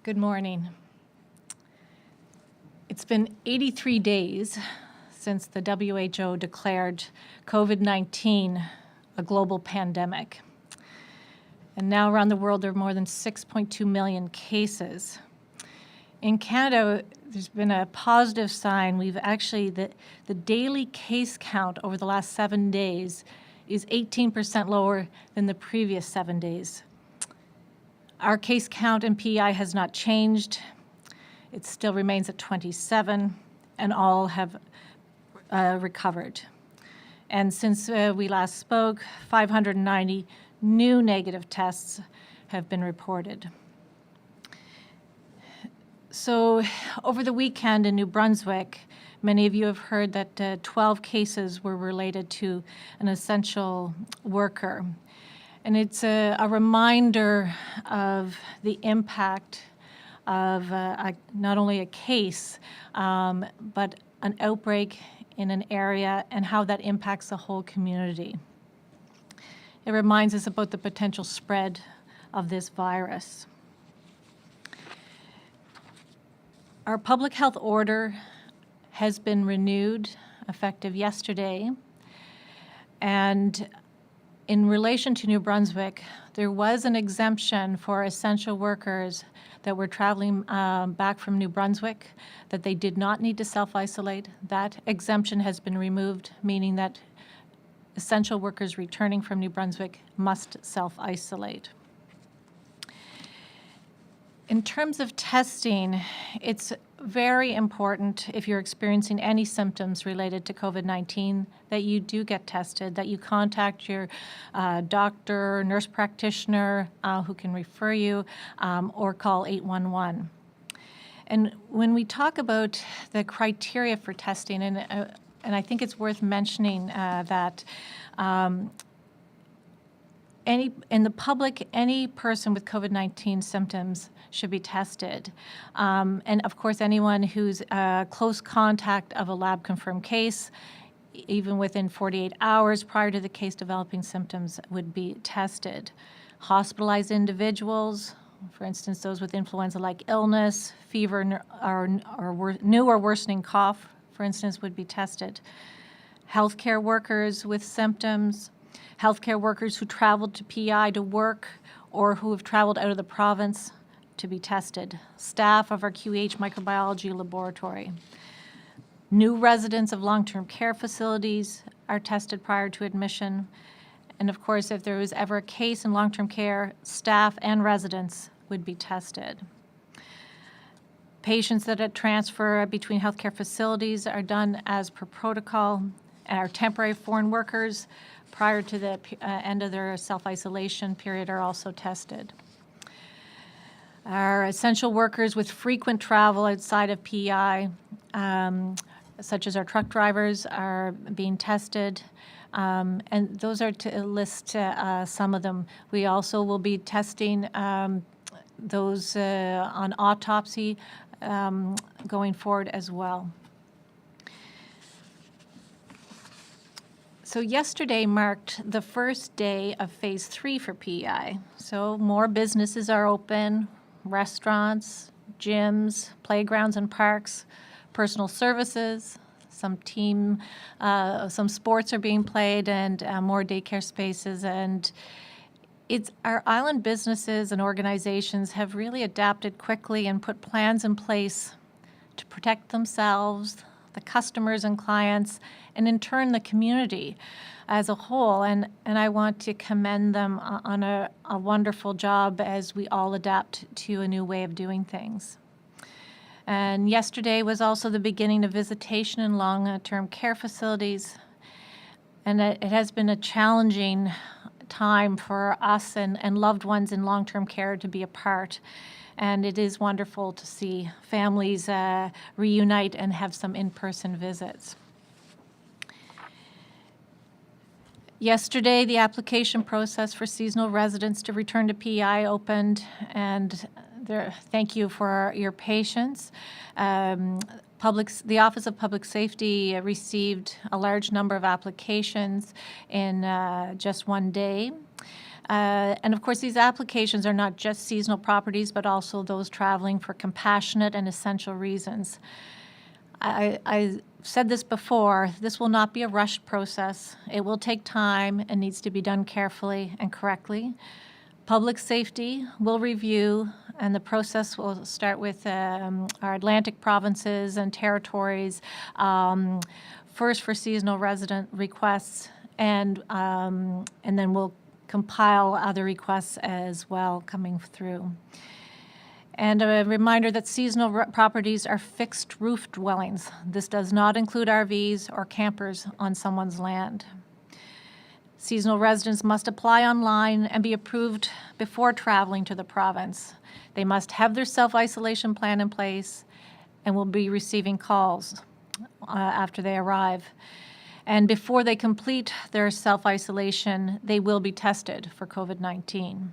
Good morning. It's been 83 days since the WHO declared COVID-19 a global pandemic. And now around the world, there are more than 6.2 million cases. In Canada, there's been a positive sign. We've actually, the daily case count over the last 7 days is 18% lower than the previous 7 days. Our case count in PEI has not changed. It still remains at 27, and all have recovered. And since we last spoke, 590 new negative tests have been reported. So over the weekend in New Brunswick, many of you have heard that 12 cases were related to an essential worker. And it's a reminder of the impact of not only a case, but an outbreak in an area and how that impacts the whole community. It reminds us about the potential spread of this virus. Our public health order has been renewed, effective yesterday, and in relation to New Brunswick, there was an exemption for essential workers that were traveling back from New Brunswick, that they did not need to self-isolate. That exemption has been removed, meaning that essential workers returning from New Brunswick must self-isolate. In terms of testing, it's very important if you're experiencing any symptoms related to COVID-19 that you do get tested, that you contact your doctor, nurse practitioner who can refer you, or call 811. And when we talk about the criteria for testing, and I think it's worth mentioning that in the public, any person with COVID-19 symptoms should be tested. And of course, anyone who's a close contact of a lab-confirmed case, even within 48 hours prior to the case developing symptoms, would be tested. Hospitalized individuals, for instance, those with influenza-like illness, fever, or new or worsening cough, for instance, would be tested. Healthcare workers with symptoms, healthcare workers who traveled to PEI to work or who have traveled out of the province to be tested. Staff of our QEH microbiology laboratory. New residents of long-term care facilities are tested prior to admission. And of course, if there was ever a case in long-term care, staff and residents would be tested. Patients that transfer between healthcare facilities are done as per protocol. And our temporary foreign workers prior to the end of their self-isolation period are also tested. Our essential workers with frequent travel outside of PEI, such as our truck drivers, are being tested. And those are to list some of them. We also will be testing those on autopsy going forward as well. So yesterday marked the first day of phase 3 for PEI. So more businesses are open, restaurants, gyms, playgrounds and parks, personal services, some sports are being played, and more daycare spaces. And our island businesses and organizations have really adapted quickly and put plans in place to protect themselves, the customers and clients, and in turn the community as a whole. And I want to commend them on a wonderful job as we all adapt to a new way of doing things. And yesterday was also the beginning of visitation in long-term care facilities. And it has been a challenging time for us and loved ones in long-term care to be apart. And it is wonderful to see families reunite and have some in-person visits. Yesterday, the application process for seasonal residents to return to PEI opened, and thank you for your patience. The Office of Public Safety received a large number of applications in just one day. And of course, these applications are not just seasonal properties, but also those traveling for compassionate and essential reasons. I said this before, this will not be a rushed process. It will take time and needs to be done carefully and correctly. Public safety will review, and the process will start with our Atlantic provinces and territories, first for seasonal resident requests, and then we'll compile other requests as well coming through. And a reminder that seasonal properties are fixed roof dwellings. This does not include RVs or campers on someone's land. Seasonal residents must apply online and be approved before traveling to the province. They must have their self-isolation plan in place and will be receiving calls after they arrive. And before they complete their self-isolation, they will be tested for COVID-19.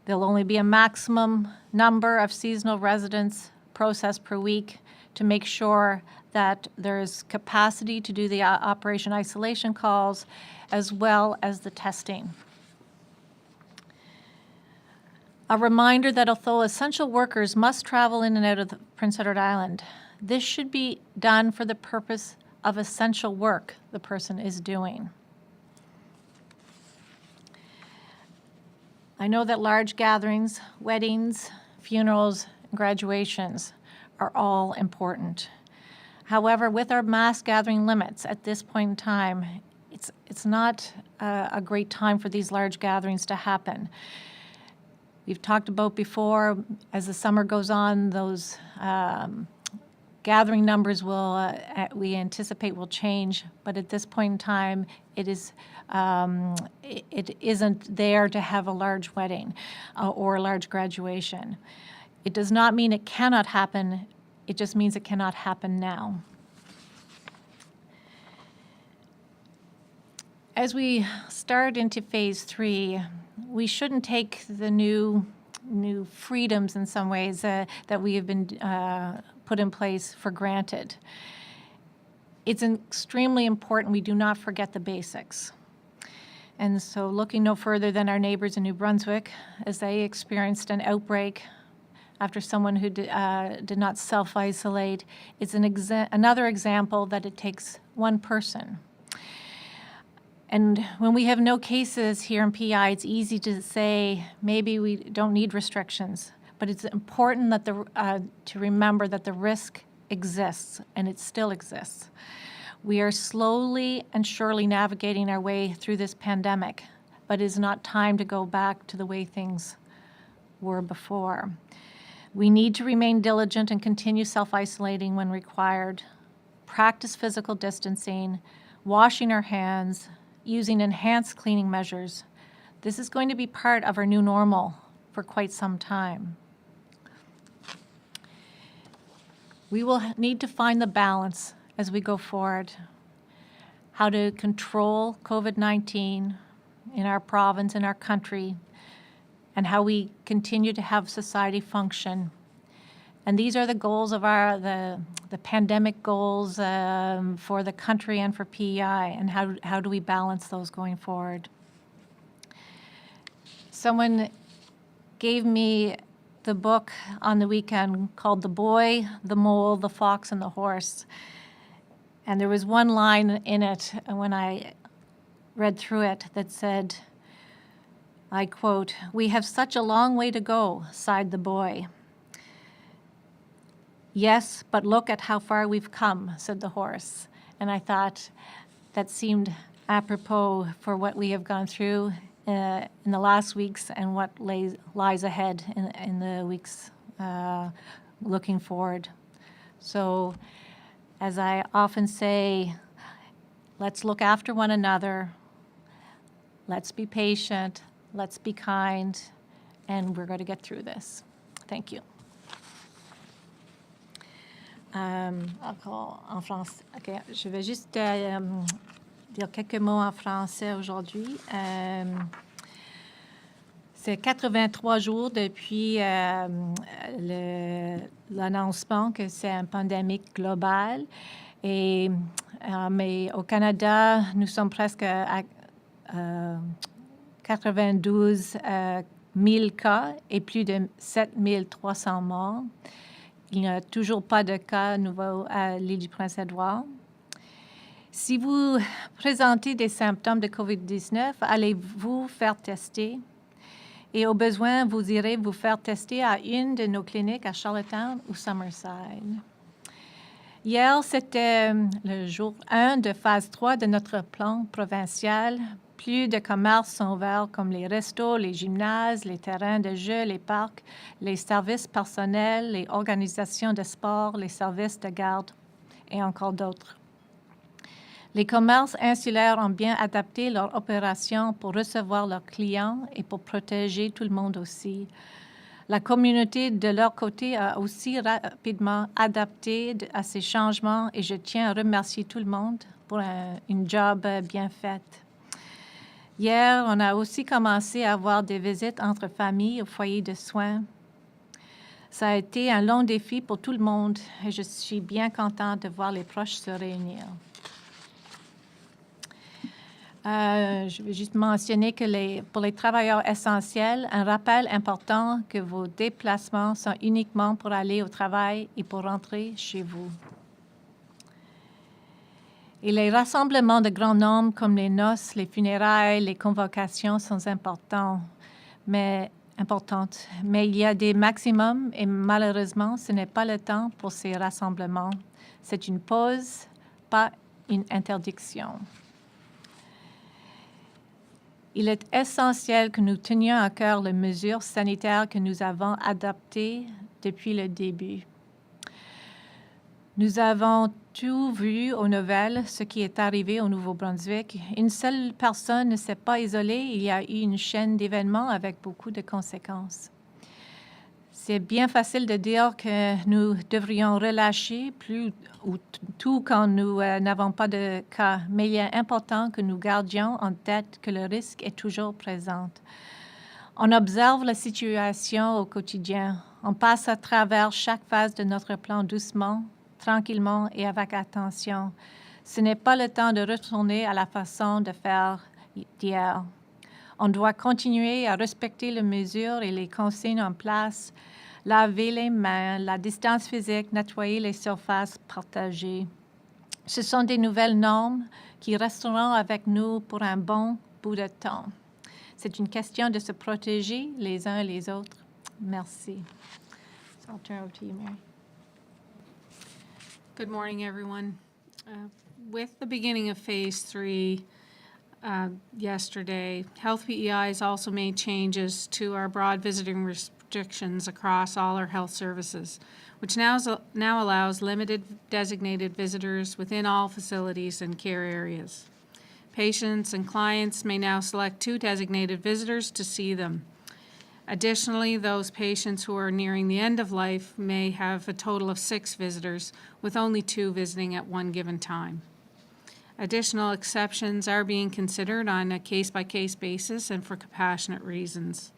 There'll only be a maximum number of seasonal residents processed per week to make sure that there's capacity to do the operation isolation calls as well as the testing. A reminder that although essential workers must travel in and out of Prince Edward Island, this should be done for the purpose of essential work the person is doing. I know that large gatherings, weddings, funerals, and graduations are all important. However, with our mass gathering limits at this point in time, it's not a great time for these large gatherings to happen. We've talked about before, as the summer goes on, those gathering numbers will, we anticipate will change, but at this point in time, it isn't there to have a large wedding or a large graduation. It does not mean it cannot happen, it just means it cannot happen now. As we start into phase 3, we shouldn't take the new freedoms in some ways that we have been put in place for granted. It's extremely important we do not forget the basics. And so looking no further than our neighbors in New Brunswick, as they experienced an outbreak after someone who did not self-isolate, it's another example that it takes one person. And when we have no cases here in PI, it's easy to say maybe we don't need restrictions, but it's important that to remember that the risk exists, and it still exists. We are slowly and surely navigating our way through this pandemic, but it is not time to go back to the way things were before. We need to remain diligent and continue self-isolating when required, practice physical distancing, washing our hands, using enhanced cleaning measures. This is going to be part of our new normal for quite some time. We will need to find the balance as we go forward, how to control COVID-19 in our province, in our country, and how we continue to have society function. And these are the goals of the pandemic goals for the country and for PEI, and how do we balance those going forward? Someone gave me the book on the weekend called The Boy, the Mole, the Fox, and the Horse. And there was one line in it when I read through it that said, I quote, "We have such a long way to go," sighed the boy. "Yes, but look at how far we've come," said the horse. And I thought that seemed apropos for what we have gone through in the last weeks and what lies ahead in the weeks looking forward. So, as I often say, let's look after one another, let's be patient, let's be kind, and we're going to get through this. Thank you. Encore en français. Okay. Je vais juste dire quelques mots en français aujourd'hui. C'est 83 jours depuis l'annoncement que c'est une pandémie globale. Mais au Canada, nous sommes presque 92 000 cas et plus de 7 300 morts. Il n'y a toujours pas de cas nouveaux à l'île du Prince-Édouard. Si vous présentez des symptômes de COVID-19, allez vous faire tester. Et au besoin, vous irez vous faire tester à une de nos cliniques à Charlottetown ou Summerside. Hier, c'était le jour 1 de phase 3 de notre plan provincial. Plus de commerces sont ouverts comme les restos, les gymnases, les terrains de jeux, les parcs, les services personnels, les organisations de sport, les services de garde et encore d'autres. Les commerces insulaires ont bien adapté leur opération pour recevoir leurs clients et pour protéger tout le monde aussi. La communauté, de leur côté, a aussi rapidement adapté à ces changements et je tiens à remercier tout le monde pour une job bien faite. Hier, on a aussi commencé à avoir des visites entre familles au foyer de soins. Ça a été un long défi pour tout le monde et je suis bien contente de voir les proches se réunir. Je vais juste mentionner que pour les travailleurs essentiels, un rappel important que vos déplacements sont uniquement pour aller au travail et pour rentrer chez vous. Et les rassemblements de grand nombre comme les noces, les funérailles, les convocations sont importantes, mais il y a des maximums et malheureusement, ce n'est pas le temps pour ces rassemblements. C'est une pause, pas une interdiction. Il est essentiel que nous tenions à cœur les mesures sanitaires que nous avons adoptées depuis le début. Nous avons tout vu aux nouvelles, ce qui est arrivé au Nouveau-Brunswick. Une seule personne ne s'est pas isolée. Il y a eu une chaîne d'événements avec beaucoup de conséquences. C'est bien facile de dire que nous devrions relâcher tout quand nous n'avons pas de cas, mais il est important que nous gardions en tête que le risque est toujours présent. On observe la situation au quotidien. On passe à travers chaque phase de notre plan doucement, tranquillement et avec attention. Ce n'est pas le temps de retourner à la façon de faire d'hier. On doit continuer à respecter les mesures et les consignes en place, laver les mains, la distance physique, nettoyer les surfaces partagées. Ce sont des nouvelles normes qui resteront avec nous pour un bon bout de temps. C'est une question de se protéger les uns et les autres. Merci. So I'll turn over to you, Mary. Good morning, everyone. With the beginning of Phase 3 yesterday, Health PEI has also made changes to our broad visiting restrictions across all our health services, which now allows limited designated visitors within all facilities and care areas. Patients and clients may now select 2 designated visitors to see them. Additionally, those patients who are nearing the end of life may have a total of 6 visitors, with only 2 visiting at one given time. Additional exceptions are being considered on a case-by-case basis and for compassionate reasons.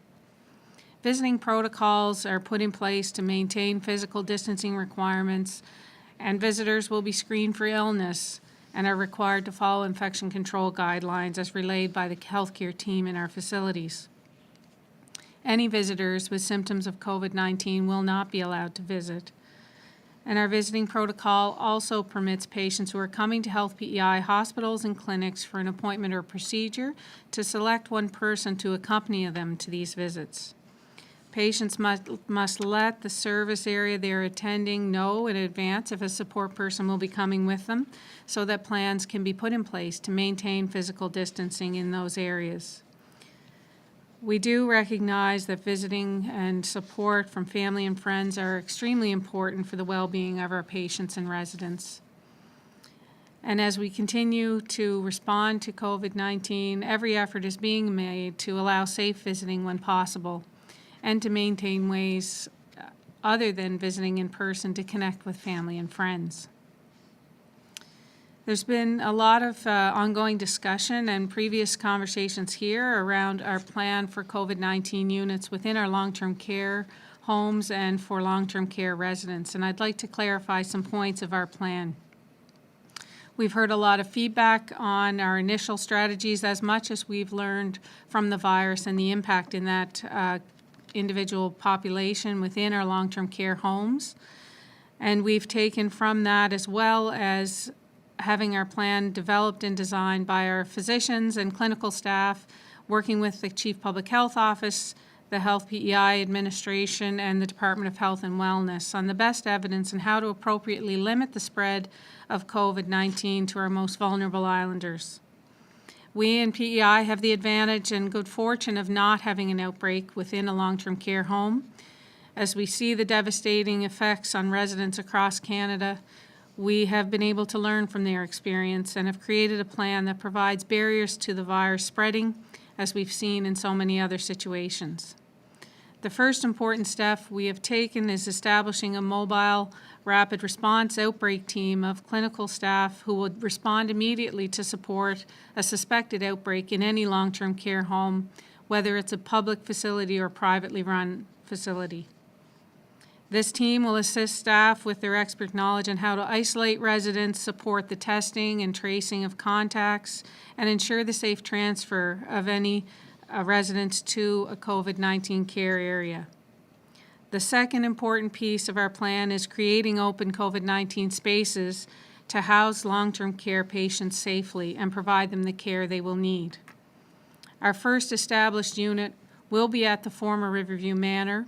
Visiting protocols are put in place to maintain physical distancing requirements, and visitors will be screened for illness and are required to follow infection control guidelines as relayed by the healthcare team in our facilities. Any visitors with symptoms of COVID-19 will not be allowed to visit. And our visiting protocol also permits patients who are coming to Health PEI hospitals and clinics for an appointment or procedure to select one person to accompany them to these visits. Patients must let the service area they're attending know in advance if a support person will be coming with them, so that plans can be put in place to maintain physical distancing in those areas. We do recognize that visiting and support from family and friends are extremely important for the well-being of our patients and residents. And as we continue to respond to COVID-19, every effort is being made to allow safe visiting when possible, and to maintain ways other than visiting in person to connect with family and friends. There's been a lot of ongoing discussion and previous conversations here around our plan for COVID-19 units within our long-term care homes and for long-term care residents, and I'd like to clarify some points of our plan. We've heard a lot of feedback on our initial strategies as much as we've learned from the virus and the impact in that individual population within our long-term care homes. And we've taken from that, as well as having our plan developed and designed by our physicians and clinical staff, working with the Chief Public Health Office, the Health PEI Administration, and the Department of Health and Wellness on the best evidence and how to appropriately limit the spread of COVID-19 to our most vulnerable islanders. We in PEI have the advantage and good fortune of not having an outbreak within a long-term care home. As we see the devastating effects on residents across Canada, we have been able to learn from their experience and have created a plan that provides barriers to the virus spreading, as we've seen in so many other situations. The first important step we have taken is establishing a mobile rapid response outbreak team of clinical staff who would respond immediately to support a suspected outbreak in any long-term care home, whether it's a public facility or privately run facility. This team will assist staff with their expert knowledge on how to isolate residents, support the testing and tracing of contacts, and ensure the safe transfer of any residents to a COVID-19 care area. The second important piece of our plan is creating open COVID-19 spaces to house long-term care patients safely and provide them the care they will need. Our first established unit will be at the former Riverview Manor,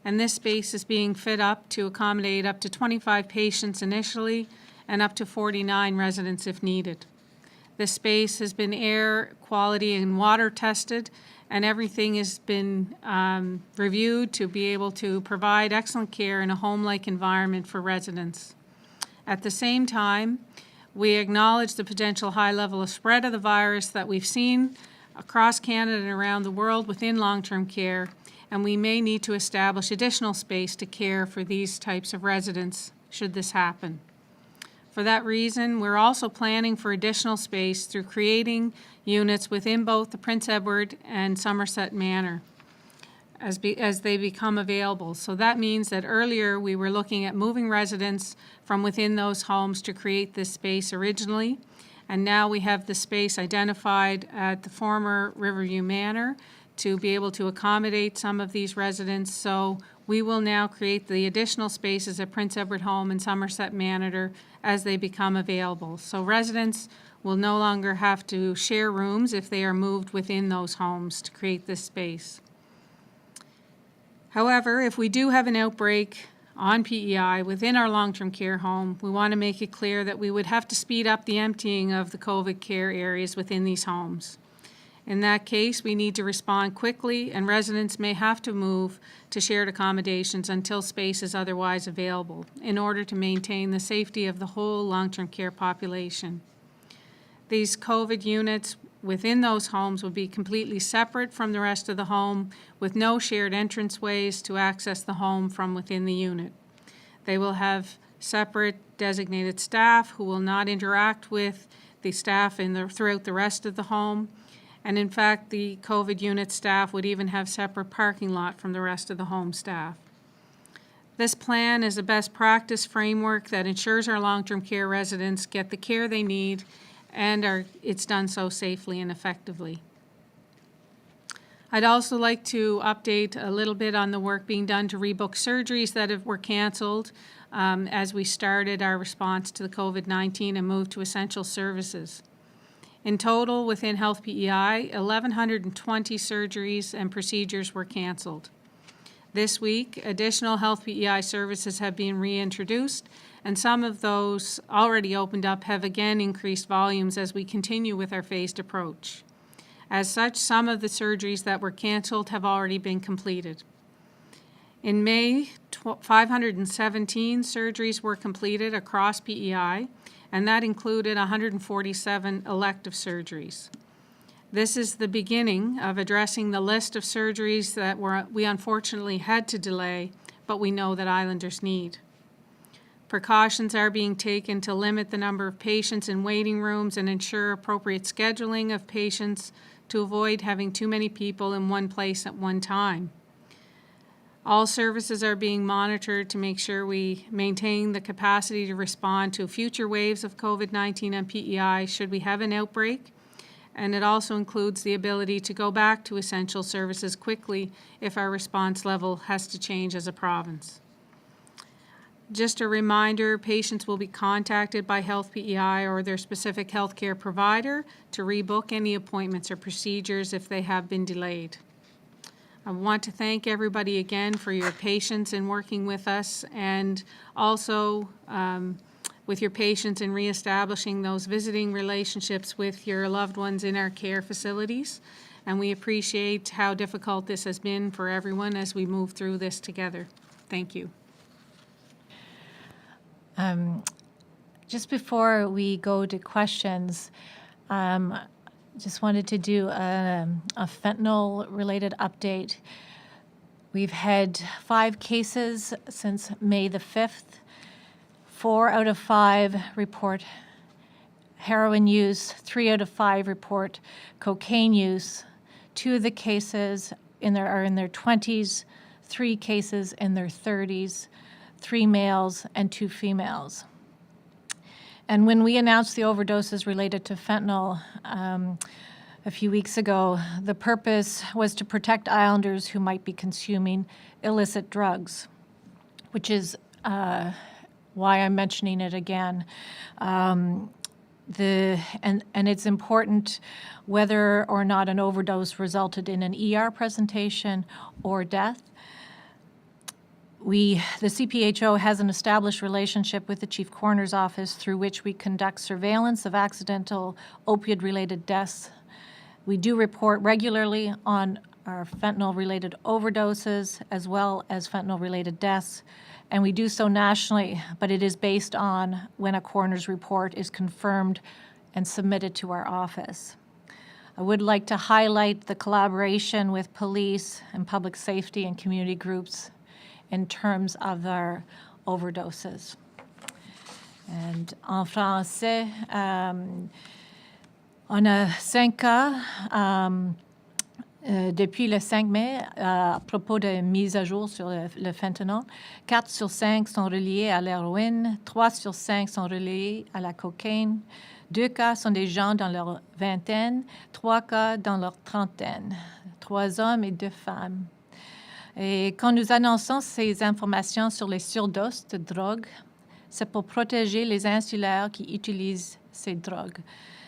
and this space is being fit up to accommodate up to 25 patients initially and up to 49 residents if needed. This space has been air quality and water tested, and everything has been reviewed to be able to provide excellent care in a home-like environment for residents. At the same time, we acknowledge the potential high level of spread of the virus that we've seen across Canada and around the world within long-term care, and we may need to establish additional space to care for these types of residents should this happen. For that reason, we're also planning for additional space through creating units within both the Prince Edward and Somerset Manor as they become available. So that means that earlier we were looking at moving residents from within those homes to create this space originally, and now we have the space identified at the former Riverview Manor to be able to accommodate some of these residents. So we will now create the additional spaces at Prince Edward Home and Somerset Manor as they become available. So residents will no longer have to share rooms if they are moved within those homes to create this space. However, if we do have an outbreak on PEI within our long-term care home, we want to make it clear that we would have to speed up the emptying of the COVID care areas within these homes. In that case, we need to respond quickly, and residents may have to move to shared accommodations until space is otherwise available in order to maintain the safety of the whole long-term care population. These COVID units within those homes will be completely separate from the rest of the home, with no shared entranceways to access the home from within the unit. They will have separate designated staff who will not interact with the staff throughout the rest of the home. And in fact, the COVID unit staff would even have separate parking lot from the rest of the home staff. This plan is a best practice framework that ensures our long-term care residents get the care they need, and it's done so safely and effectively. I'd also like to update a little bit on the work being done to rebook surgeries that were canceled as we started our response to the COVID-19 and moved to essential services. In total, within Health PEI, 1,120 surgeries and procedures were canceled. This week, additional Health PEI services have been reintroduced, and some of those already opened up have again increased volumes as we continue with our phased approach. As such, some of the surgeries that were canceled have already been completed. In May, 517 surgeries were completed across PEI, and that included 147 elective surgeries. This is the beginning of addressing the list of surgeries that we unfortunately had to delay, but we know that islanders need. Precautions are being taken to limit the number of patients in waiting rooms and ensure appropriate scheduling of patients to avoid having too many people in one place at one time. All services are being monitored to make sure we maintain the capacity to respond to future waves of COVID-19 and PEI should we have an outbreak. And it also includes the ability to go back to essential services quickly if our response level has to change as a province. Just a reminder, patients will be contacted by Health PEI or their specific healthcare provider to rebook any appointments or procedures if they have been delayed. I want to thank everybody again for your patience in working with us, and also with your patience in reestablishing those visiting relationships with your loved ones in our care facilities. And we appreciate how difficult this has been for everyone as we move through this together. Thank you. Just before we go to questions, just wanted to do a fentanyl-related update. We've had 5 cases since May the 5th. 4 out of 5 report heroin use. 3 out of 5 report cocaine use. 2 of the cases are in their 20s. 3 cases in their 30s. 3 males and 2 females. And when we announced the overdoses related to fentanyl a few weeks ago, the purpose was to protect Islanders who might be consuming illicit drugs, which is why I'm mentioning it again. And it's important whether or not an overdose resulted in an ER presentation or death. The CPHO has an established relationship with the Chief Coroner's Office through which we conduct surveillance of accidental opioid-related deaths. We do report regularly on our fentanyl-related overdoses as well as fentanyl-related deaths, and we do so nationally, but it is based on when a coroner's report is confirmed and submitted to our office. I would like to highlight the collaboration with police and public safety and community groups in terms of our overdoses. And en français, on a 5 cas depuis le 5 mai à propos de mise à jour sur le fentanyl. 4 sur 5 sont reliés à l'héroïne, 3 sur 5 sont reliés à la cocaïne, 2 cas sont des gens dans leur vingtaine, 3 cas dans leur trentaine, 3 hommes et 2 femmes. Et quand nous annonçons ces informations sur les surdoses de drogue, c'est pour protéger les insulaires qui utilisent ces drogues.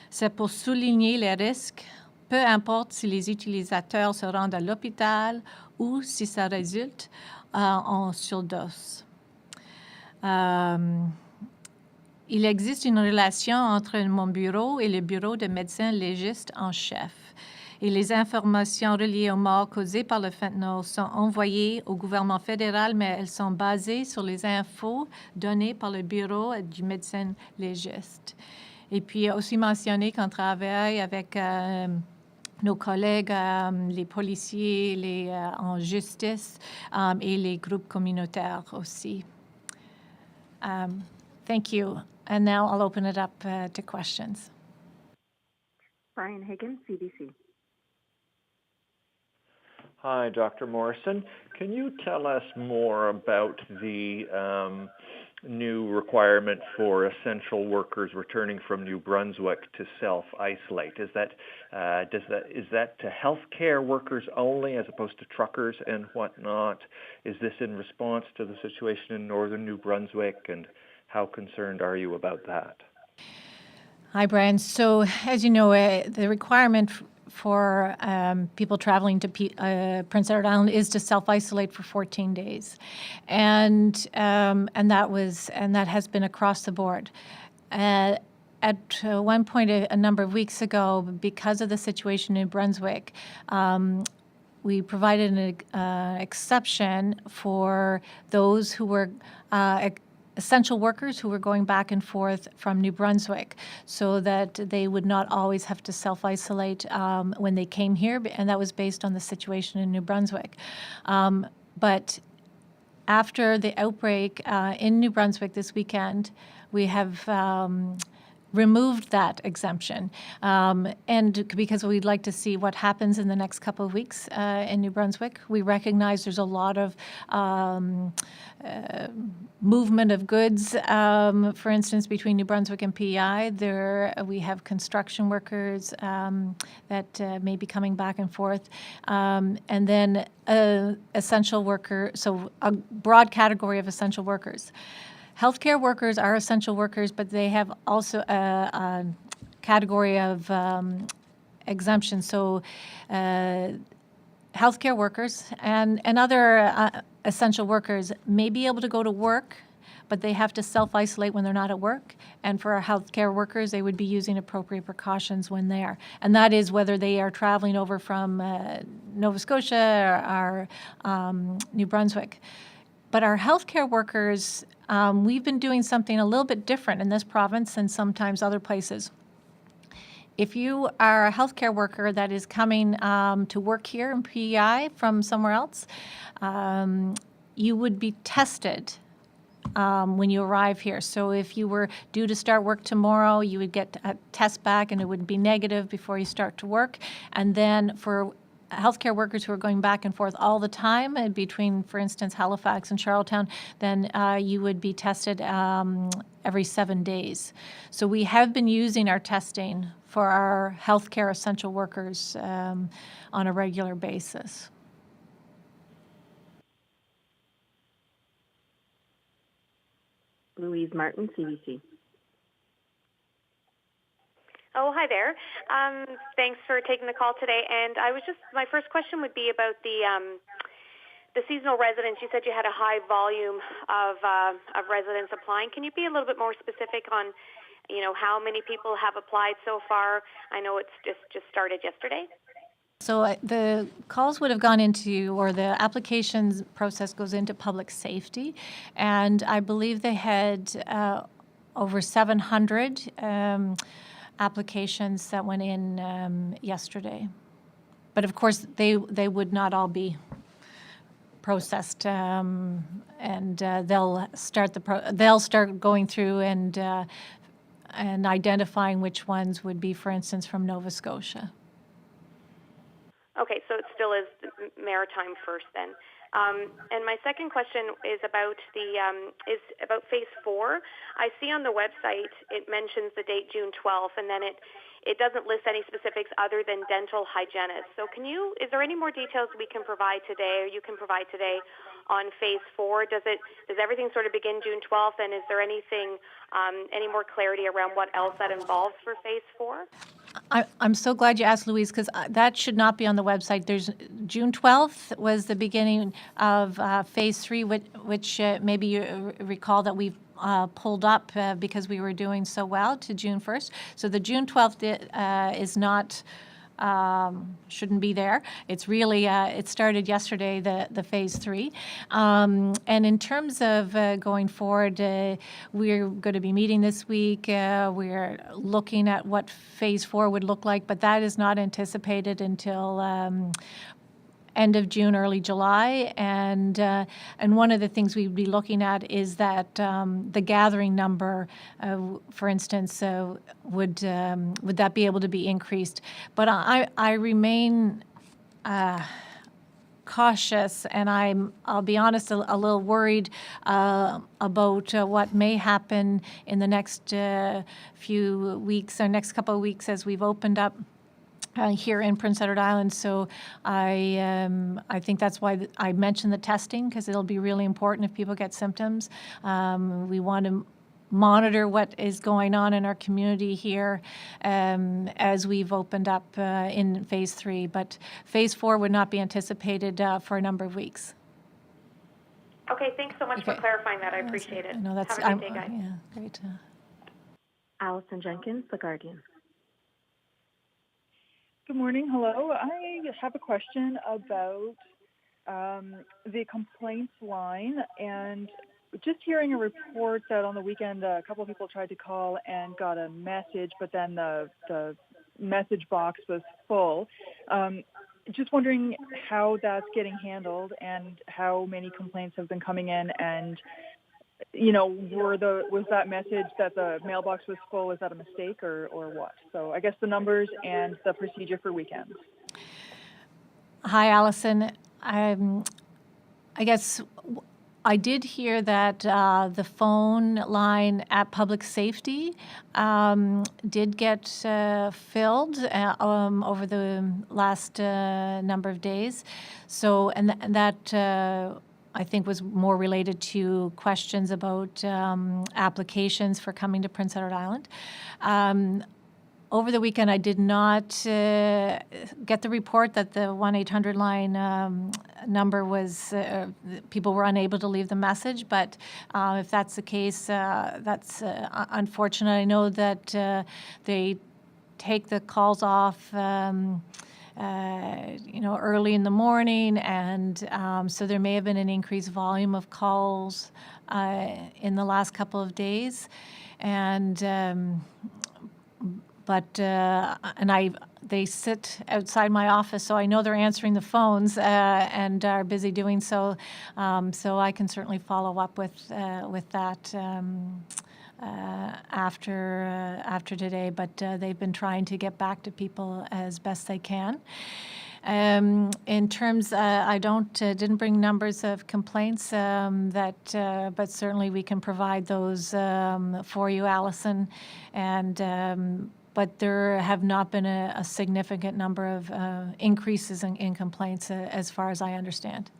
C'est pour souligner les risques, peu importe si les utilisateurs se rendent à l'hôpital ou si ça résulte en surdose. Il existe une relation entre mon bureau et le bureau de médecin légiste en chef. Et les informations reliées aux morts causées par le fentanyl sont envoyées au gouvernement fédéral, mais elles sont basées sur les infos données par le bureau du médecin légiste. Et puis aussi mentionner qu'on travaille avec nos collègues, les policiers, en justice et les groupes communautaires aussi. Thank you. And now I'll open it up to questions. Brian Higgins, CBC. Hi, Dr. Morrison. Can you tell us more about the new requirement for essential workers returning from New Brunswick to self-isolate? Is that to healthcare workers only as opposed to truckers and whatnot? Is this in response to the situation in northern New Brunswick, and how concerned are you about that? Hi, Brian. So, as you know, the requirement for people traveling to Prince Edward Island is to self-isolate for 14 days, and that has been across the board. At one point, a number of weeks ago, because of the situation in Brunswick, we provided an exception for those who were essential workers who were going back and forth from New Brunswick, so that they would not always have to self-isolate when they came here, and that was based on the situation in New Brunswick. But after the outbreak in New Brunswick this weekend, we have removed that exemption. And because we'd like to see what happens in the next couple of weeks in New Brunswick. We recognize there's a lot of movement of goods, for instance, between New Brunswick and PEI. We have construction workers that may be coming back and forth. And then essential worker, so a broad category of essential workers. Healthcare workers are essential workers, but they have also a category of exemptions. So healthcare workers and other essential workers may be able to go to work, but they have to self-isolate when they're not at work. And for our healthcare workers, they would be using appropriate precautions when there. And that is whether they are traveling over from Nova Scotia or New Brunswick. But our healthcare workers, we've been doing something a little bit different in this province than sometimes other places. If you are a healthcare worker that is coming to work here in PEI from somewhere else, you would be tested when you arrive here. So if you were due to start work tomorrow, you would get a test back and it would be negative before you start to work. And then for healthcare workers who are going back and forth all the time between, for instance, Halifax and Charlottetown, then you would be tested every 7 days. So we have been using our testing for our healthcare essential workers on a regular basis. Louise Martin, CBC. Oh, hi there. Thanks for taking the call today. And my first question would be about the seasonal residents. You said you had a high volume of residents applying. Can you be a little bit more specific on, how many people have applied so far? I know it's just started yesterday. So the calls would have gone into, or the applications process goes into public safety, and I believe they had over 700 applications that went in yesterday. But of course, they would not all be processed, and they'll start going through and identifying which ones would be, for instance, from Nova Scotia. Okay, so it still is maritime first then. And my second question is about phase 4. I see on the website it mentions the date June 12th, and then it doesn't list any specifics other than dental hygienists. So is there any more details we can provide today, or you can provide today, on phase 4? Does everything sort of begin June 12th, and is there anything, any more clarity around what else that involves for phase 4? I'm so glad you asked, Louise, because that should not be on the website. There's June 12th was the beginning of phase 3, which maybe you recall that we've pulled up because we were doing so well to June 1st. So the June 12th is not, shouldn't be there. It's really, it started yesterday, the phase 3. And in terms of going forward, we're going to be meeting this week. We're looking at what phase 4 would look like, but that is not anticipated until end of June, early July, and one of the things we'd be looking at is that the gathering number, for instance, would that be able to be increased? But I remain cautious, and I'll be honest, a little worried about what may happen in the next few weeks or next couple of weeks as we've opened up here in Prince Edward Island. So I think that's why I mentioned the testing, because it'll be really important if people get symptoms. We want to monitor what is going on in our community here as we've opened up in phase 3. But phase 4 would not be anticipated for a number of weeks. Okay, thanks so much for clarifying that. I appreciate it. No, that's, have a good day, guys. Yeah, great. Allison Jenkins, The Guardian. Good morning. Hello. I have a question about the complaints line, and just hearing a report that on the weekend a couple of people tried to call and got a message, but then the message box was full. Just wondering how that's getting handled and how many complaints have been coming in, and was that message that the mailbox was full, is that a mistake or what? So I guess the numbers and the procedure for weekends. Hi, Allison. I guess I did hear that the phone line at Public Safety did get filled over the last number of days. So, and that I think was more related to questions about applications for coming to Prince Edward Island. Over the weekend, I did not get the report that the 1-800 line number was, people were unable to leave the message, but if that's the case, that's unfortunate. I know that they take the calls off early in the morning, and so there may have been an increased volume of calls in the last couple of days, and they sit outside my office, so I know they're answering the phones and are busy doing so. So I can certainly follow up with that after today. But they've been trying to get back to people as best they can. In terms, I didn't bring numbers of complaints but certainly we can provide those for you, Allison, and. But there have not been a significant number of increases in complaints as far as I understand.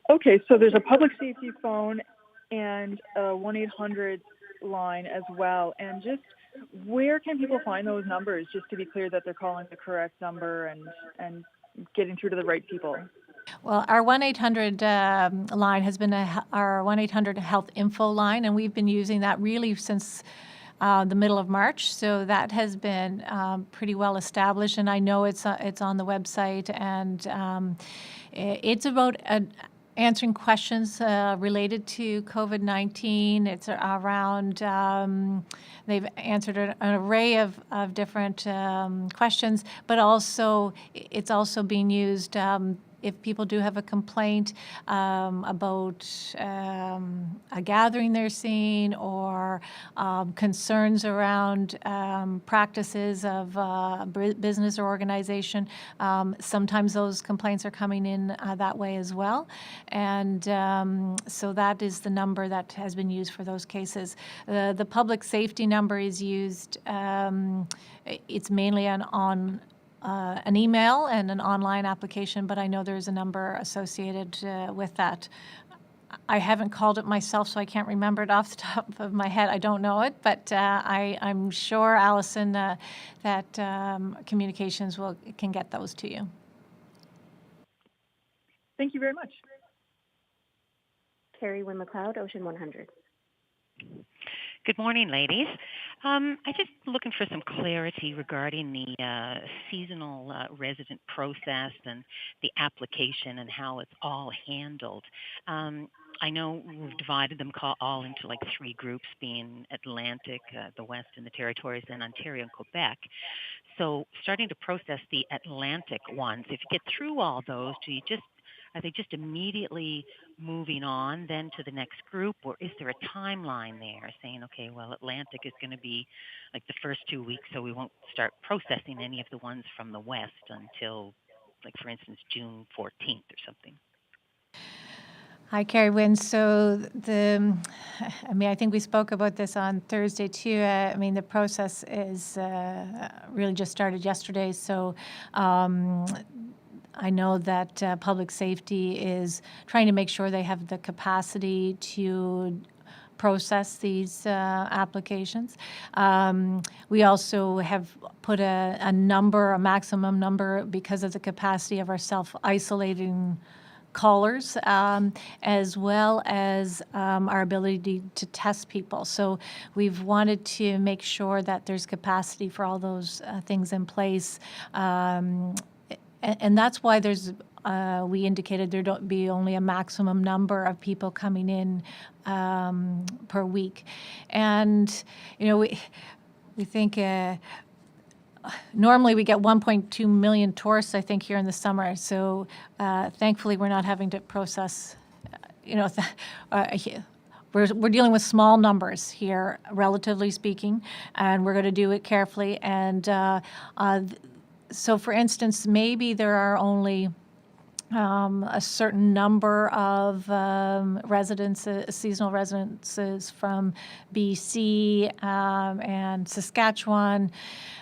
Okay, so there's a public safety phone and a 1-800 line as well. And just where can people find those numbers, just to be clear that they're calling the correct number and getting through to the right people? Well, our 1-800 line has been our 1-800 health info line, and we've been using that really since the middle of March, so that has been pretty well established, and I know it's on the website, and it's about answering questions related to COVID-19. It's around, they've answered an array of different questions, but also it's also being used if people do have a complaint about a gathering they're seeing or concerns around practices of business or organization, sometimes those complaints are coming in that way as well. And so that is the number that has been used for those cases. The public safety number is used, it's mainly on an email and an online application, but I know there's a number associated with that. I haven't called it myself, so I can't remember it off the top of my head. I don't know it, but I'm sure, Allison, that communications can get those to you. Thank you very much. Carrie Wynn McLeod, Ocean 100. Good morning, ladies. I'm just looking for some clarity regarding the seasonal resident process and the application and how it's all handled. I know we've divided them all into like three groups, being Atlantic, the West and the Territories, and Ontario and Quebec. So starting to process the Atlantic ones, if you get through all those, are they just immediately moving on then to the next group, or is there a timeline there saying, okay, well, Atlantic is going to be like the first 2 weeks, so we won't start processing any of the ones from the West until, like, for instance, June 14th or something? Hi, Carrie Wynn. So I think we spoke about this on Thursday too. The process is really just started yesterday. So I know that public safety is trying to make sure they have the capacity to process these applications. We also have put a maximum number, because of the capacity of our self-isolating callers, as well as our ability to test people. So we've wanted to make sure that there's capacity for all those things in place. And that's why we indicated there don't be only a maximum number of people coming in per week. And, we think normally we get 1.2 million tourists, I think, here in the summer. So thankfully we're not having to process, we're dealing with small numbers here, relatively speaking, and we're going to do it carefully. And so, for instance, maybe there are only a certain number of seasonal residences from BC and Saskatchewan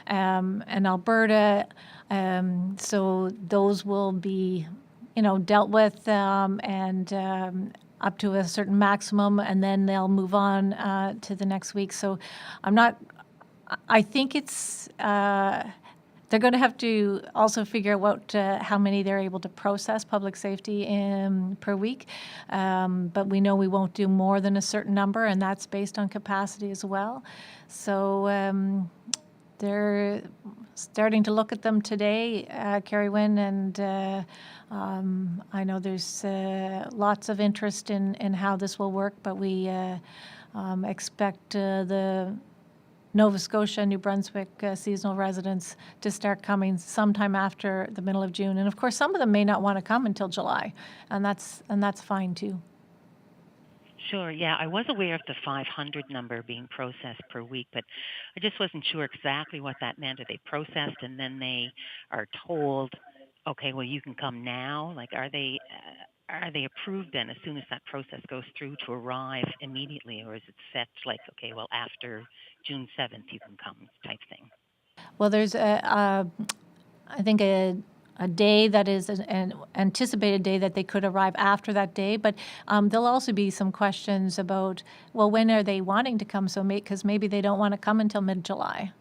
and Alberta. So those will be, dealt with and up to a certain maximum, and then they'll move on to the next week. So I think it's they're going to have to also figure out how many they're able to process public safety per week. But we know we won't do more than a certain number, and that's based on capacity as well. So they're starting to look at them today, Carrie Wynn, and I know there's lots of interest in how this will work, but we expect the Nova Scotia, New Brunswick seasonal residents to start coming sometime after the middle of June. And of course, some of them may not want to come until July, and that's fine too. Sure, yeah. I was aware of the 500 number being processed per week, but I just wasn't sure exactly what that meant. Are they processed and then they are told, okay, well, you can come now? Like, are they approved then as soon as that process goes through to arrive immediately, or is it set like, okay, well, after June 7th you can come type thing? Well, there's I think a day that is an anticipated day that they could arrive after that day, but there'll also be some questions about, well, when are they wanting to come? So because maybe they don't want to come until mid-July.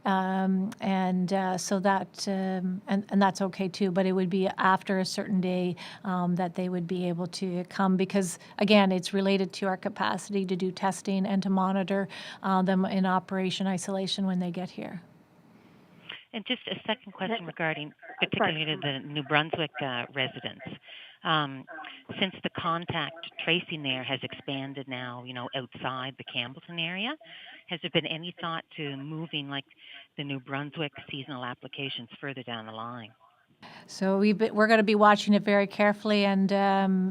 So that and that's okay too, but it would be after a certain day that they would be able to come, because again, it's related to our capacity to do testing and to monitor them in operation isolation when they get here. And just a second question regarding particularly the New Brunswick residents. Since the contact tracing there has expanded now, outside the Campbellton area, has there been any thought to moving like the New Brunswick seasonal applications further down the line? So we're going to be watching it very carefully, and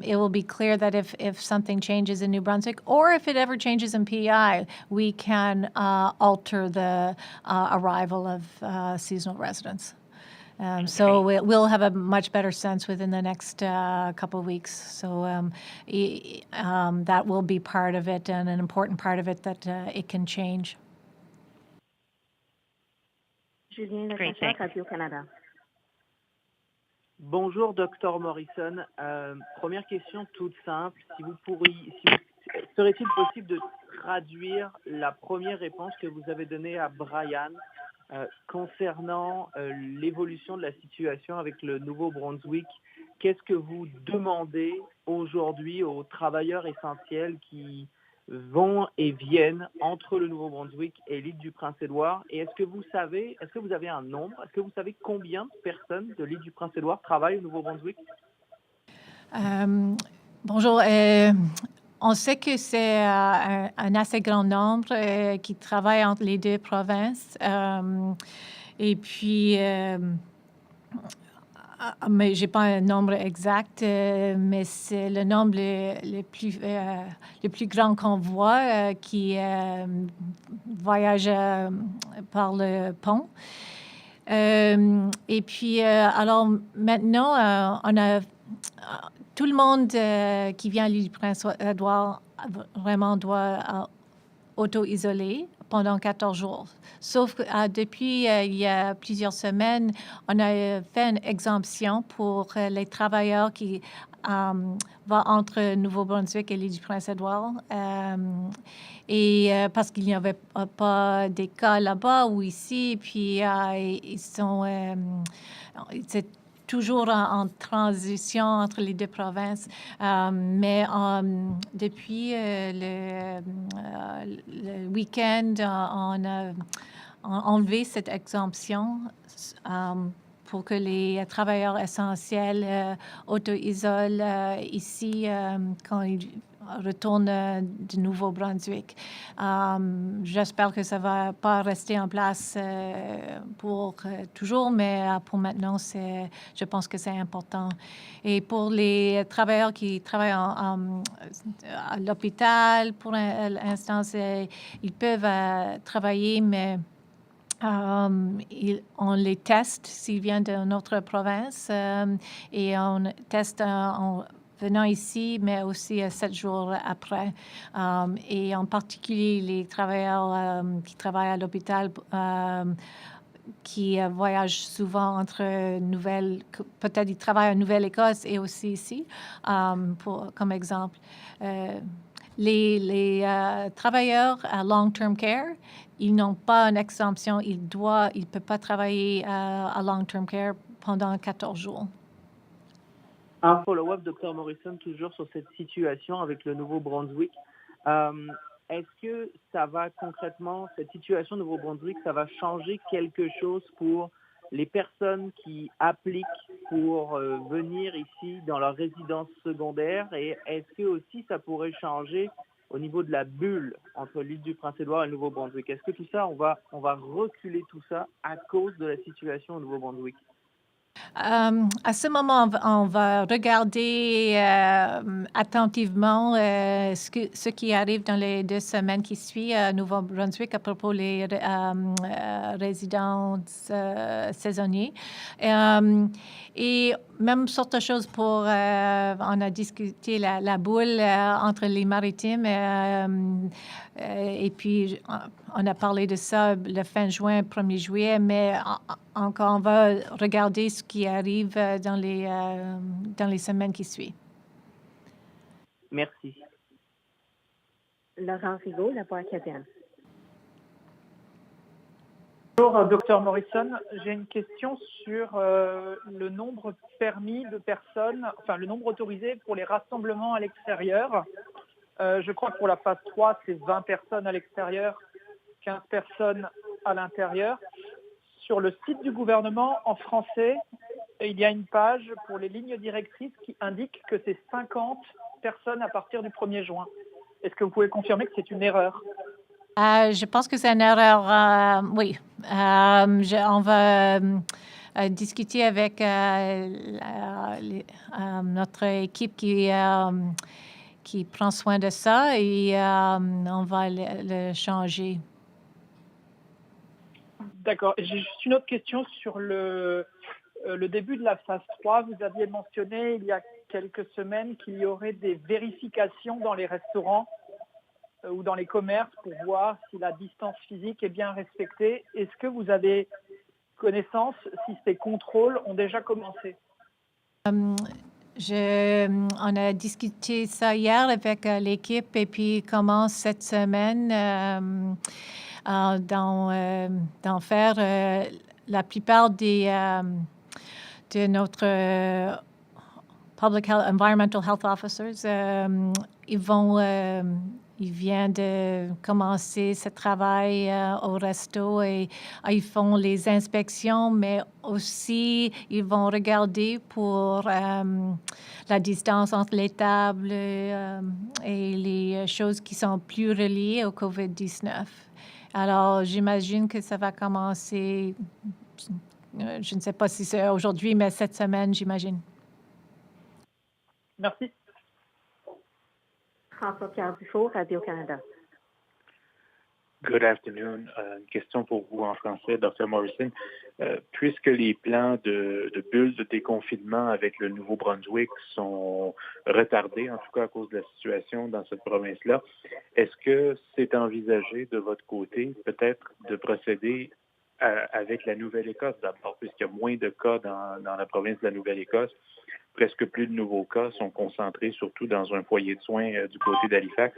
it will be clear that if something changes in New Brunswick, or if it ever changes in PEI, we can alter the arrival of seasonal residents. So we'll have a much better sense within the next couple of weeks. So that will be part of it, and an important part of it, that it can change. Julien Great, Natacha, thanks. Radio-Canada. Bonjour, Dr Morrison. Première question toute simple. Serait-il possible de traduire la première réponse que vous avez donnée à Brian concernant l'évolution de la situation avec le Nouveau-Brunswick? Qu'est-ce que vous demandez aujourd'hui aux travailleurs essentiels qui vont et viennent entre le Nouveau-Brunswick et l'île du Prince-Édouard? Et est-ce que vous avez un nombre? Est-ce que vous savez combien de personnes de l'île du Prince-Édouard travaillent au Nouveau-Brunswick? Bonjour. On sait que c'est un assez grand nombre qui travaille entre les deux provinces. Et puis, mais je n'ai pas un nombre exact, mais c'est le nombre le plus grand qu'on voit qui voyage par le pont. Et puis, alors maintenant, on a tout le monde qui vient à l'île du Prince-Édouard vraiment doit auto-isoler pendant 14 jours. Sauf que depuis il y a plusieurs semaines, on a fait une exemption pour les travailleurs qui vont entre Nouveau-Brunswick et l'île du Prince-Édouard. Parce qu'il n'y avait pas d'école là-bas ou ici, puis ils sont... c'est toujours en transition entre les deux provinces. Mais depuis le week-end, on a enlevé cette exemption pour que les travailleurs essentiels auto-isolent ici quand ils retourne du Nouveau-Brunswick. J'espère que ça ne va pas rester en place pour toujours, mais pour maintenant, je pense que c'est important. Et pour les travailleurs qui travaillent à l'hôpital, pour l'instant, ils peuvent travailler, mais on les teste s'ils viennent d'une autre province et on teste en venant ici, mais aussi 7 jours après. Et en particulier, les travailleurs qui travaillent à l'hôpital qui voyagent souvent entre peut-être ils travaillent à Nouvelle-Écosse et aussi ici, comme exemple. Les travailleurs à long-term care, ils n'ont pas une exemption. Ils ne peuvent pas travailler à long-term care pendant 14 jours. Un follow-up, Dr. Morrison, toujours sur cette situation avec le Nouveau-Brunswick. Est-ce que ça va concrètement, cette situation au Nouveau-Brunswick, ça va changer quelque chose pour les personnes qui appliquent pour venir ici dans leur résidence secondaire? Et est-ce que aussi ça pourrait changer au niveau de la bulle entre l'île du Prince-Édouard et le Nouveau-Brunswick? Est-ce que tout ça, on va reculer tout ça à cause de la situation au Nouveau-Brunswick? À ce moment, on va regarder attentivement ce qui arrive dans les 2 semaines qui suivent à Nouveau-Brunswick à propos des résidents saisonniers. Et même sorte de choses on a discuté la boule entre les maritimes et puis on a parlé de ça le fin juin, 1er juillet, mais encore on va regarder ce qui arrive dans les semaines qui suivent. Merci. Laurent Rigaud, La Voix acadienne. Bonjour, Dr. Morrison. J'ai une question sur le nombre permis de personnes, enfin le nombre autorisé pour les rassemblements à l'extérieur. Je crois que pour la phase 3, c'est 20 personnes à l'extérieur, 15 personnes à l'intérieur. Sur le site du gouvernement, en français, il y a une page pour les lignes directrices qui indique que c'est 50 personnes à partir du 1er juin. Est-ce que vous pouvez confirmer que c'est une erreur? Je pense que c'est une erreur, oui. On va discuter avec notre équipe qui prend soin de ça et on va le changer. D'accord. J'ai juste une autre question sur le début de la phase 3. Vous aviez mentionné il y a quelques semaines qu'il y aurait des vérifications dans les restaurants ou dans les commerces pour voir si la distance physique est bien respectée. Est-ce que vous avez connaissance si ces contrôles ont déjà commencé? On a discuté ça hier avec l'équipe et puis commence cette semaine d'en faire la plupart de notre public health, environmental health officers. Ils viennent de commencer ce travail au resto et ils font les inspections, mais aussi ils vont regarder pour la distance entre les tables et les choses qui sont plus reliées au COVID-19. Alors, j'imagine que ça va commencer, je ne sais pas si c'est aujourd'hui, mais cette semaine, j'imagine. Merci. François-Pierre Dufault, Radio-Canada. Good afternoon. Une question pour vous en français, Dr. Morrison. Puisque les plans de bulle de déconfinement avec le Nouveau-Brunswick sont retardés, en tout cas à cause de la situation dans cette province-là, est-ce que c'est envisagé de votre côté peut-être de procéder avec la Nouvelle-Écosse d'abord, puisqu'il y a moins de cas dans la province de la Nouvelle-Écosse? Presque plus de nouveaux cas sont concentrés surtout dans un foyer de soins du côté d'Halifax.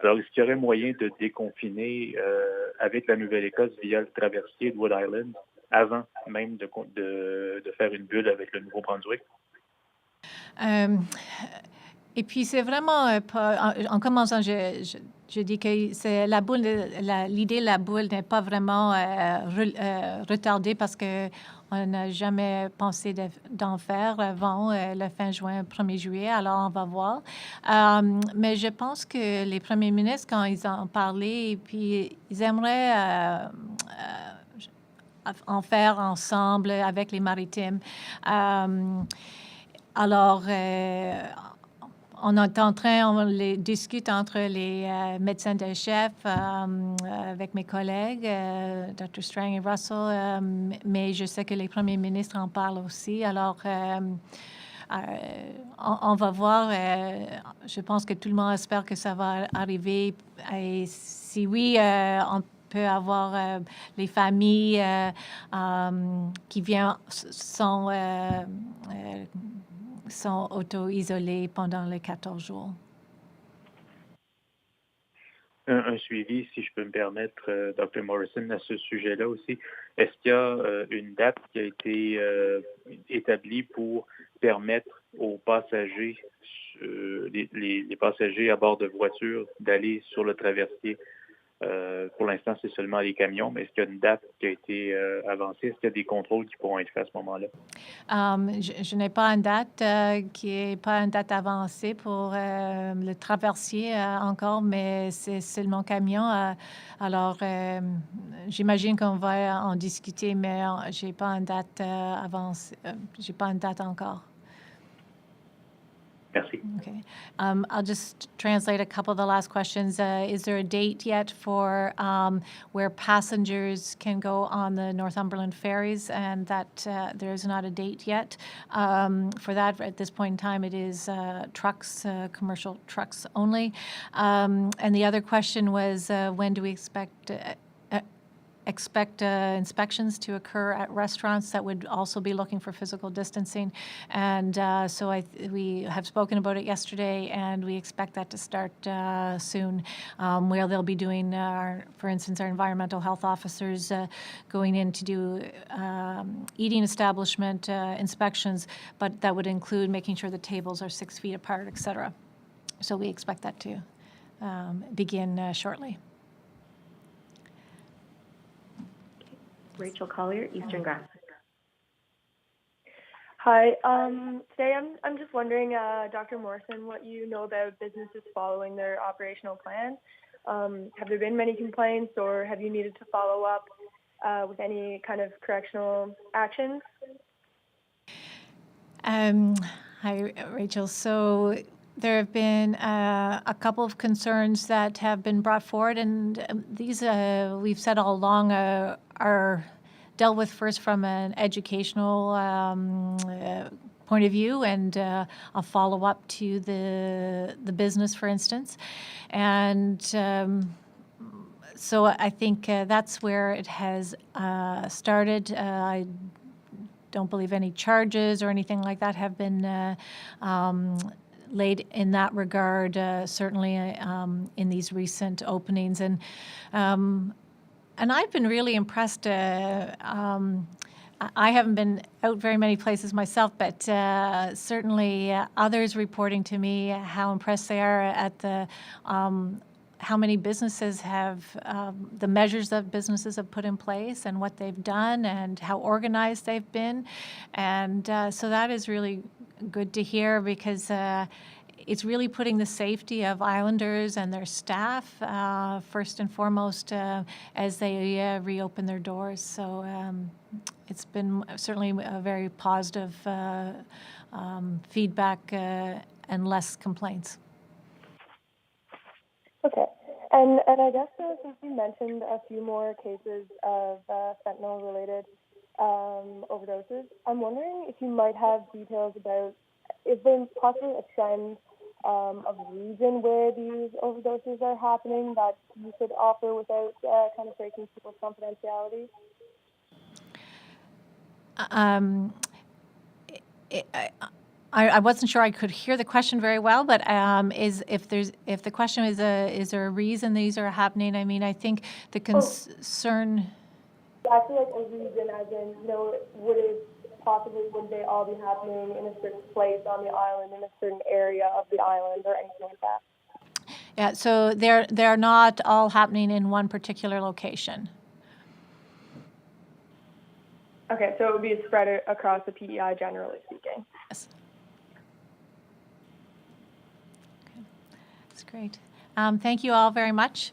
Alors, est-ce qu'il y aurait moyen de déconfiner avec la Nouvelle-Écosse via le traversier de Wood Island avant même de faire une bulle avec le Nouveau-Brunswick? Et puis, c'est vraiment pas... En commençant, je dis que c'est la boule, l'idée de la boule n'est pas vraiment retardée parce qu'on n'a jamais pensé d'en faire avant le fin juin, 1er juillet, alors on va voir. Mais je pense que les premiers ministres, quand ils en parlaient, et puis ils aimeraient en faire ensemble avec les maritimes. Alors, on est en train, on les discute entre les médecins de chef avec mes collègues, Dr. Strang et Russell, mais je sais que les premiers ministres en parlent aussi. Alors, on va voir. Je pense que tout le monde espère que ça va arriver. Et si oui, on peut avoir les familles qui viennent sont auto-isolés pendant les 14 jours. Un suivi, si je peux me permettre, Dr. Morrison, à ce sujet-là aussi. Est-ce qu'il y a une date qui a été établie pour permettre aux passagers, les passagers à bord de voitures, d'aller sur le traversier? Pour l'instant, c'est seulement les camions, mais est-ce qu'il y a une date qui a été avancée? Est-ce qu'il y a des contrôles qui pourront être faits à ce moment-là? Je n'ai pas une date qui n'est pas une date avancée pour le traversier encore, mais c'est seulement camion. Alors, j'imagine qu'on va en discuter, mais je n'ai pas une date avancée. J'ai pas une date encore. Merci. Okay. I'll just translate a couple of the last questions. Is there a date yet for where passengers can go on the Northumberland ferries? And that there is not a date yet. For that, at this point in time, it is trucks, commercial trucks only. And the other question was, when do we expect inspections to occur at restaurants that would also be looking for physical distancing. And so we have spoken about it yesterday, and we expect that to start soon, where they'll be doing, for instance, our environmental health officers going in to do eating establishment inspections, but that would include making sure the tables are 6 feet apart, et cetera. So we expect that to begin shortly. Rachel Collier, Eastern Grass. Hi. Today I'm just wondering, Dr. Morrison, what you know about businesses following their operational plan. Have there been many complaints, or have you needed to follow up with any kind of correctional actions? Hi, Rachel. So there have been a couple of concerns that have been brought forward, and these we've said all along are dealt with first from an educational point of view and a follow-up to the business, for instance. And so I think that's where it has started. I don't believe any charges or anything like that have been laid in that regard, certainly in these recent openings. And I've been really impressed. I haven't been out very many places myself, but certainly others reporting to me how impressed they are at the how many businesses have, the measures that businesses have put in place and what they've done and how organized they've been. And so that is really good to hear, because it's really putting the safety of islanders and their staff first and foremost as they reopen their doors. So it's been certainly a very positive feedback and less complaints. Okay. And I guess since you mentioned a few more cases of fentanyl-related overdoses, I'm wondering if you might have details about, is there possibly a trend of region where these overdoses are happening that you could offer without kind of breaking people's confidentiality? I wasn't sure I could hear the question very well, but if the question is there a reason these are happening? I mean, I think the concern. I feel like a reason, as in, would it possibly would they all be happening in a certain place on the island, in a certain area of the island, or anything like that? Yeah, so they're not all happening in one particular location. Okay, so it would be spread across the PEI, generally speaking. Yes. Okay. That's great. Thank you all very much.